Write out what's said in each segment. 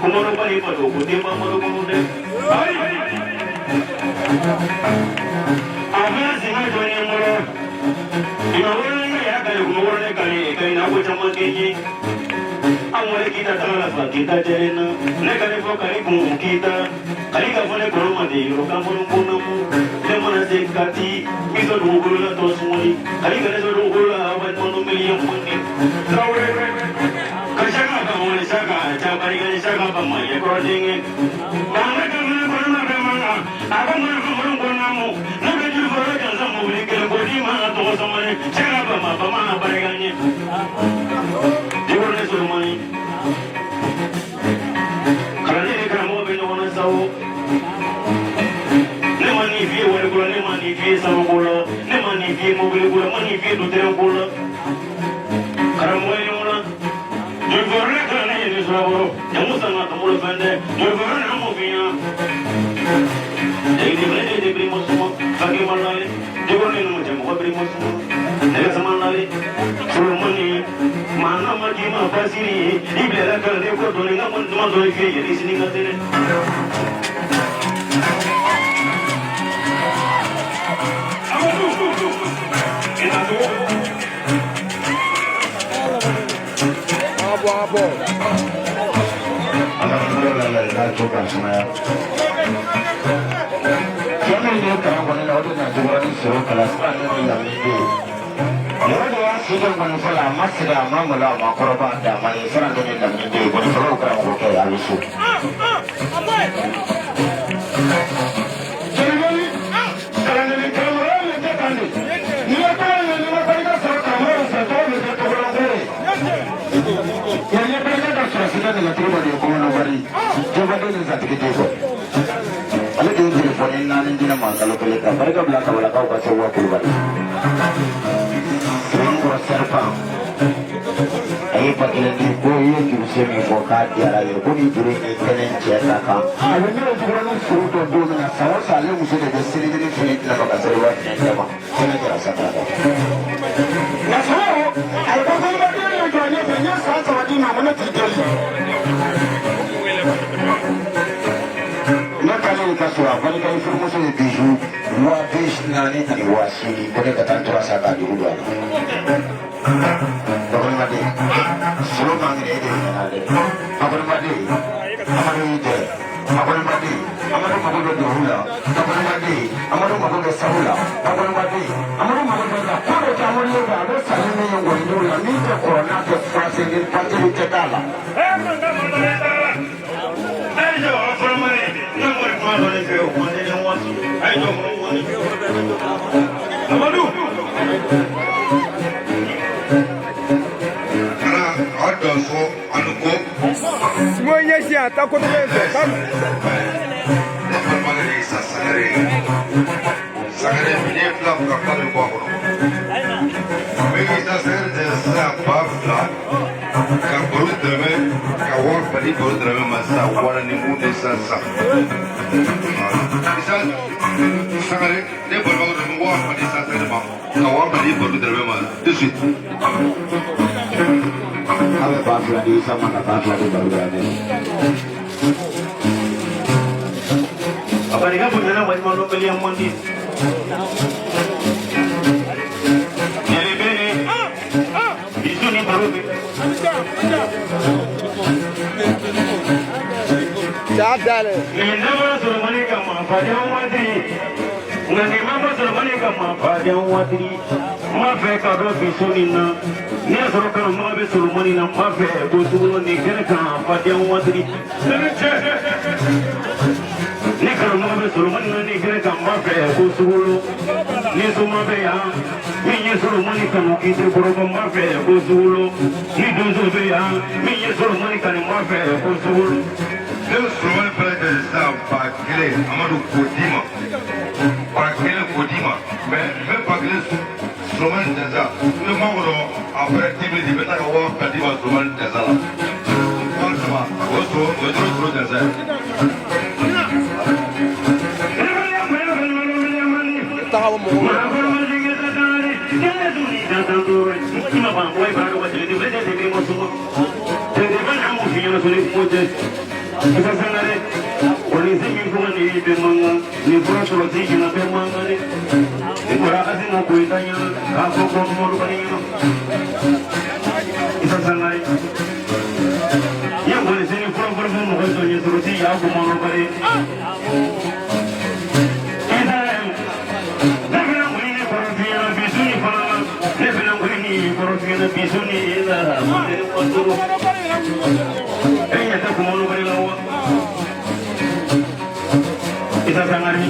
Kumano pari pado, kutima maro kuno de. Kita tangan kita jalan, negara itu kali kita, kali kapan ekonomi di Eropa pun lemana sekati, bisa dulu lah terus muli, kali kalau dulu lah abad pun milion pun ni, kerja kamu ni saka, cakap ni saka kamu ya korjengin, mana kamu korang mana, apa mana korang kamu, negara itu korang jangan muli kalau bodi mana tu sama ni, cakap apa mana barangnya, diorang semua ni. Kerana kamu benda mana tahu, ni mani via orang bola, ni mani via sama bola, ni mani via mobil bola, mani via dua bola. Kamu ini mana? Jual kerana ini sebab yang muda nak mula bandar, jual kamu via. Jadi beri semua, bagi mana ni? Jual ni macam apa beri semua? Negara sama ni, semua ni. Mana macam apa sih? Ibarat kalau dia kau tulen kamu cuma tulen kiri jadi sini nggak sini. Apa? Alhamdulillah, cukup semua. Kami ni kalau kau ni orang nak jual ni suruh kelas mana ni yang ini. Orang sudah mengusaha masih lama melama korban dan manusia yang dalam ini berpeluang kerana bukan alusu. Jadi, kalau ni kalau orang ni cakap ni, ni apa ni mereka seorang orang seorang mereka orang beri. Yang ni mereka dah sudah dengan terima dia konon beri. Jawab dia satu kita itu. Kalau dia telefon ini nanti dia masalah pelita. Mereka belakang pasal waktu beri. Serpang, ayah pakilan di boya jurusan membuka tiara yang bumi juri ekelen cetakan. Ayah ni orang suruh tu dua mana sawah sahaja musuh dia sini sini nak pakai serwat ni apa? Saya kira satu. Nasib, ayah pakilan dia yang jual ni banyak sawah di mana terjadi. Nak kali kita suah, kali kita informasi biju, dua bis nani tadi wasi, boleh kata terasa kali dulu. Apa mati? Sebelum mangkir ini ada. Apa mati? Amaru itu. Apa mati? Amaru mahu berdoa. Apa mati? Amaru mahu bersaula. Apa mati? Amaru mahu berdoa. Kalau kamu lihat ada sahaja yang berdoa, ni tu corona tu fase ni pasti bercakap. Ayo, apa mati? Nombor mana ni kau? Mana yang wasi? Ayo, mana? Amaru. Semuanya siap, takut terjadi. Sagare punya pelan kapal lupa. Bagi saya jasa babla, kabur drama, kawal padi kabur drama masa orang ni muda sasa. Misal, sagare dia berbangga dengan kawal padi sasa ni bang, kawal padi kabur drama masa. Itu. Apa babla di sama babla di baru ni. Apa ni kan punya nama malu beli yang mandi. Jadi beri, itu ni baru. Jada le. Ni nama Sulmani kama pada mandi. Ni nama Sulmani kama pada mandi. Maaf kalau bisu ni na. Ni asal kalau maaf Sulmani na maaf bisu ni kena kama pada mandi. Ni kalau maaf Sulmani na ni kena kama pada bisu. Ni semua beya, ni Sulmani kanu kita berupa maaf bisu. Ni dosa beya, ni Sulmani kanu maaf bisu. Kalau Sulmani pada jasa pakile, amadu kodima, pakile kodima, pakile Sulmani jasa. Ni mahu apa tiba di betul awak tadi bawa Sulmani jasa lah. Kalau sama, wajar jasa. Tahu mu. polisi min ko ni be manga ni ko to ti na be manga ni ko ra asi no ko itanya ka ko ko mo ru bani no isa sanai ya polisi ni ko mo ko to ni to ti ya ko mo ru bani bisuni ila mane waturu enya ta kumono bari lawa isa sangari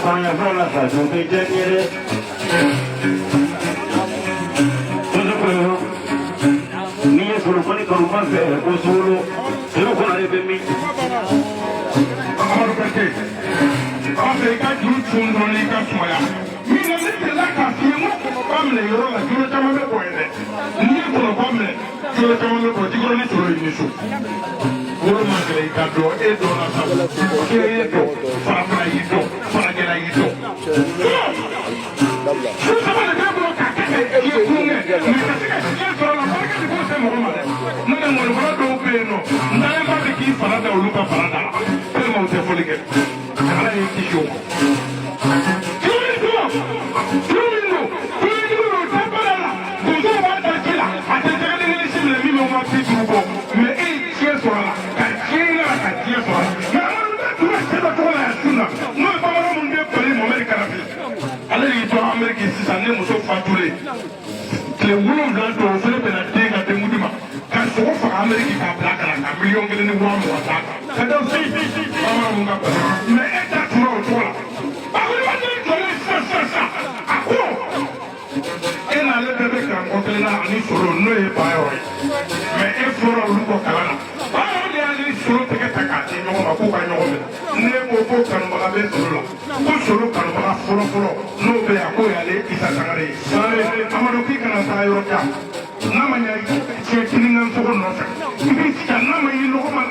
Saya pernah satu kejadian ni suruh kau ni kalau masih kau suruh kau ada bemi. Amadu Kante, apa ikan juru cundro ni ikan semaya. Mina ni telah kasih mu kamle yoro la juru cama me kau ini. Ni kalau kamle juru cama me kau juru ni suruh ini su. Guru makle ikan do la sabu. Kiri do, fara itu, fara kira itu. Susah mana dia buat kakek dia kunge. Dia kalau nak pergi di bawah semua mana. Nada mau buat do peno. Nada yang pada kiri fara dah lupa fara dah. Pernah mau terfolike. Kalau ini kisah. Sisan muso fatule tile 7 to fele bena denga de mudima ka sogo faga Ameriki ka bila kana ka million kelen ni wa mo ta ka da si mama mun ga me eta turo tola ba ko ni ko ni sa ako ena le bebe ka ko kelen na ani soro no e ba yo me e foro lu ko kala na ba ni ani soro te ka ta ti no ma ko ka no ne mo ko kan ba be soro la ko soro kan ba foro no be ako ya le isa sangare amado ki kana sa yo ta nama nya che tiningan so no sa ibi ta nama yi no ma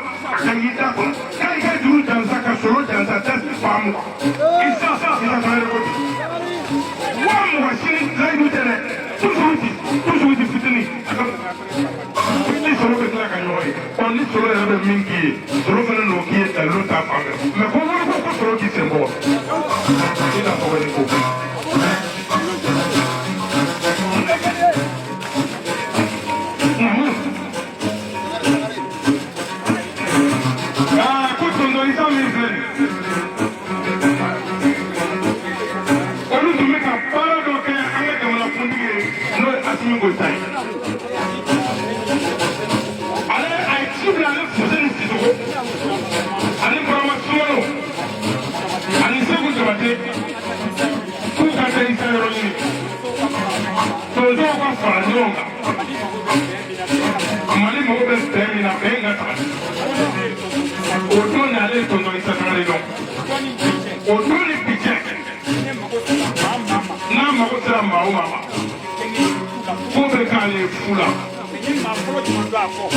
kan yi ta ko kai kai duru jan sa ka soro jan sa ta pam isa sangare ko wa mo wa sin lai du tere toujours fitini ni soro be la ka nyori on ni soro ya be mingi soro fa no ki ta lo ta pam me ko ko soro ki sembo ina ko ni ko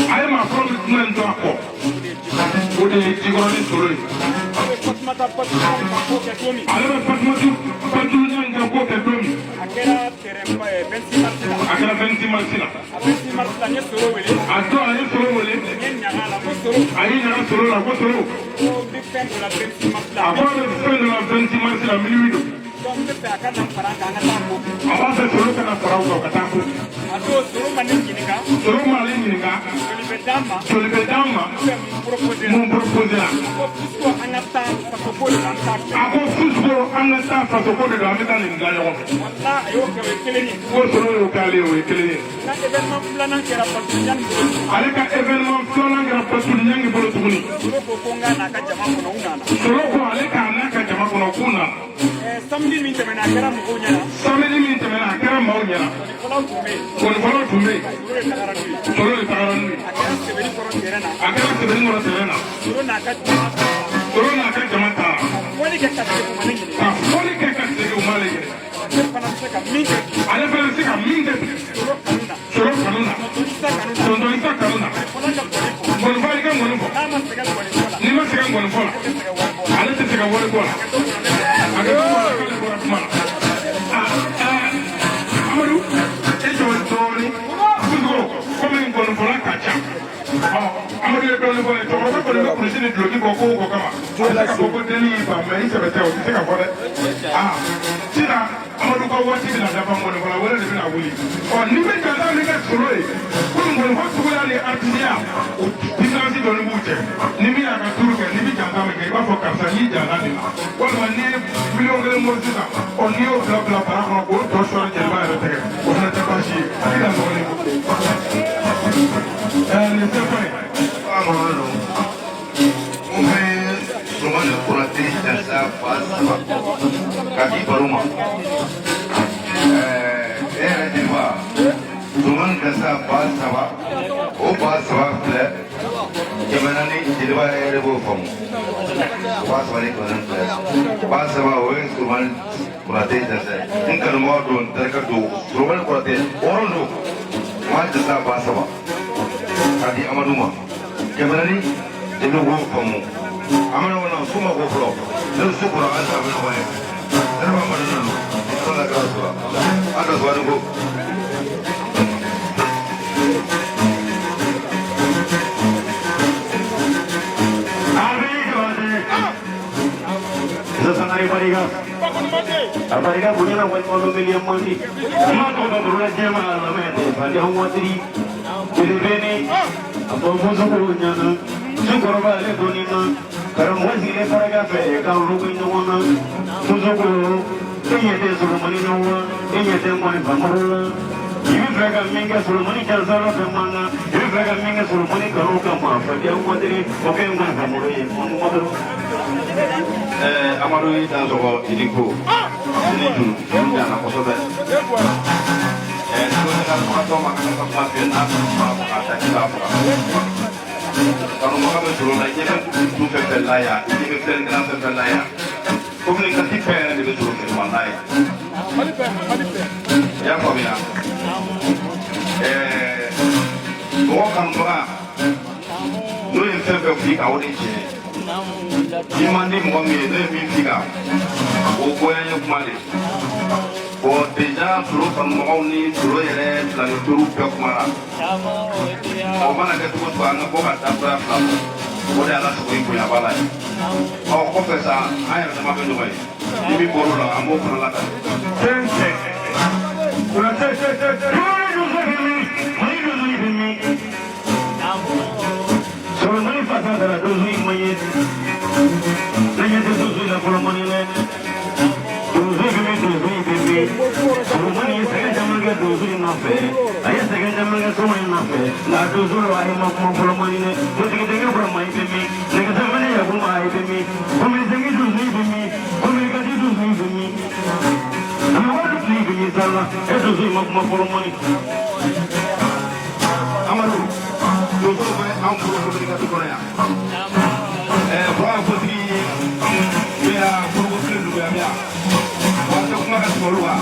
aye ma fro men do akọ o de jigoro ni soro yi ale ma patu nyanga ko ke domi akera 20 marsila ato aye soro wele aye nyanga soro la ko soro akọ de fen de la 20 marsila miliwido abasa soro kana farao ko katako soro mali nyinga solibe dama mon proposera ako fusko angata fasoko de la meta ni ngaya ko ko soro yo kale o ekele ale ka événement flana ngira patul nyangi bolo tuguni soro ko ale ka na ka jama kono kuna samedi min temena kara mo nyana ko ni folo tumbe soro le tagarani akara sebeli ngora terena soro na ka jama ta woni ke ka se ko male ale fana se ka minde soro kanuna ni ma se ka ngɔni fɔ la ale tɛ se ka wari bɔ la a ka wari bɔra kuma la Amadou e jɔ dɔɔnin toujours komi ngɔnifɔla ka ca Amadou ye dɔɔnin fɔ cɛkɔrɔba kɔni bɛ kulusi ni duloki bɔ ko o ko kama a tɛ se ka fɔ ko deni y'i ban mais i sɛbɛ tɛ o tɛ se ka fɔ dɛ sisan Amadou ka waati bɛna dafa ngɔnifɔla wɛrɛ de bɛna wuli ni bɛ jansa ni kɛ solo ye ko ngɔnifɔ suguya ni artisiya o différence dɔɔnin b'u cɛ ni min y'a ka turu kɛ ni bɛ jansa min kɛ i b'a fɔ karisa n'i jansa nin na walima n'i ye miliyɔn kelen mori sisan n'i y'o bila bila bara kɔnɔ k'o tɔ sɔrɔ jeliba yɛrɛ tɛgɛ o fana tɛ baasi ye a tɛ ka nɔgɔlen bɔ nin tɛ fɔ ye. Amadu mun bɛ Sumani Konate jansa ba saba ka di baro ma e yɛrɛ jeliba Sumani jansa ba saba o ba saba filɛ kɛmɛ naani jeliba yɛrɛ b'o faamu ba saba ni kɛmɛ naani filɛ ba saba o ye Sumani Konate jansa ye n kanubagaw don n terikɛ don Sumani Konate hɔrɔn don ma jansa ba saba ka di Amadu ma kɛmɛ naani jeliw b'o faamu Amadu kɔnɔ su ma ko fɔlɔ ne su kɔrɔ an ta bɛ ɲɔgɔn ye ne b'a Amadu nanu ala ka sɔrɔ an ka sɔrɔ ko. Apariga punya nak buat malu miliam mandi. Cuma tu kan berulang jam malam ni. Pada orang teri, jadi ni apa musuh punya na. Syukur balik dunia. Kalau masih le apariga pe, kalau rugi nyawa musuh pun. Ini ada suruh mani nyawa, ini ada mani pamarula. Ini mereka minggu suruh mani jalan pemanga. Ini mereka minggu suruh mani kalau kamu pada orang teri, okey orang pamulu ye, pamulu. Amadu yi dan sɔgɔ idiko ni dun dan na kosɛbɛ n'o tɛ ka tɔgɔtɔ ma ka kuma fɛ n'a bɛ kuma fɔ ka taa k'i b'a faga kanubaga bɛ sɔrɔ la ɲɛ bɛ du fɛn fɛn la yan ɲɛ bɛ filɛlikɛla fɛn fɛn la yan communicatif fɛn yɛrɛ de bɛ sɔrɔ fɛn la yan i y'a faamuya mɔgɔ kanubaga n'o ye fɛn fɛn f'i kan o de tiɲɛ ni man di mɔgɔ min ye ne ye min f'i kan o goya ye kuma de bon déjà solo kanubagaw ni solo yɛrɛ filanitɔriw bɛɛ kumara o mana kɛ cogo cogo an ka bɔ ka dakuraya fila fɔ o de ala sago i bonya b'a la ye kɔfɛ sa an yɛrɛ dama bɛ ɲɔgɔn ye ni min bɔr'o la an b'o fana lakali. Solo mani fasa dara dozu imaye. Nanya dozu la polo mani le. Dozu bimi. Solo mani sega jamaga dozu inafe. Aya sega jamaga soma inafe. La dozu la ahi ma polo mani le. Dozu kita polo mani bimi. Nega samane ya kuma ahi bimi. Kumi sengi dozu bimi. Kumi kati dozu bimi. Ama wadu kli bimi sala. Dozu ma polo mani. Amadu dozo bɛ an bolo communication kɔnɔ yan fɔlɔ kotigi bɛ yan foroko kelen duguya bɛ yan wa tɛ kuma ka tɛmɛ olu kan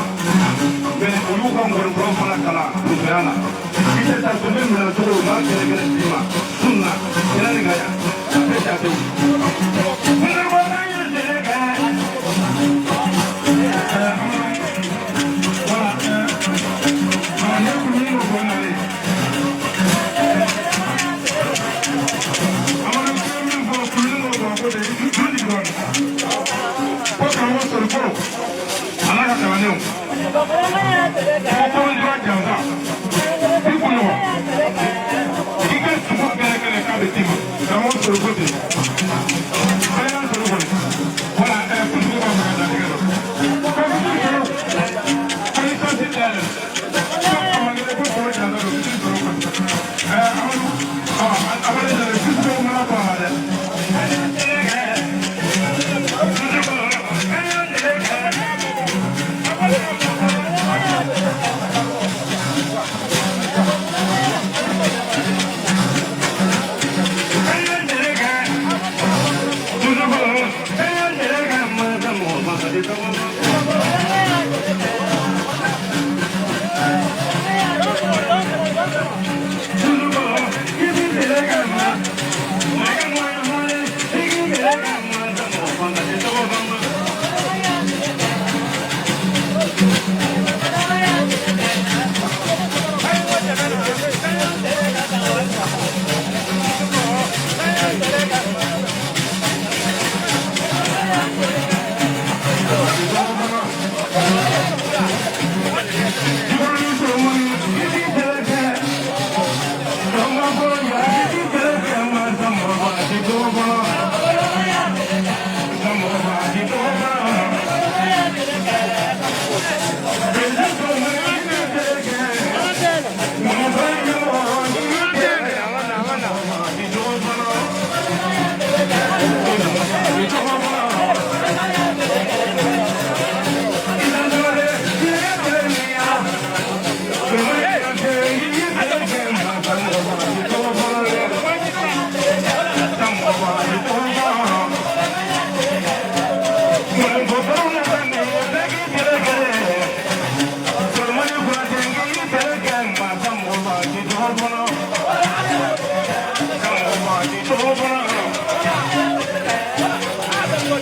mais olu ka ngɔnifɔlaw fana kalan musoya la i tɛ taa so min minɛ cogo o b'a kɛlɛ d'i ma sun na kɛnɛ nin ka yan a bɛ jatew.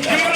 Jimmy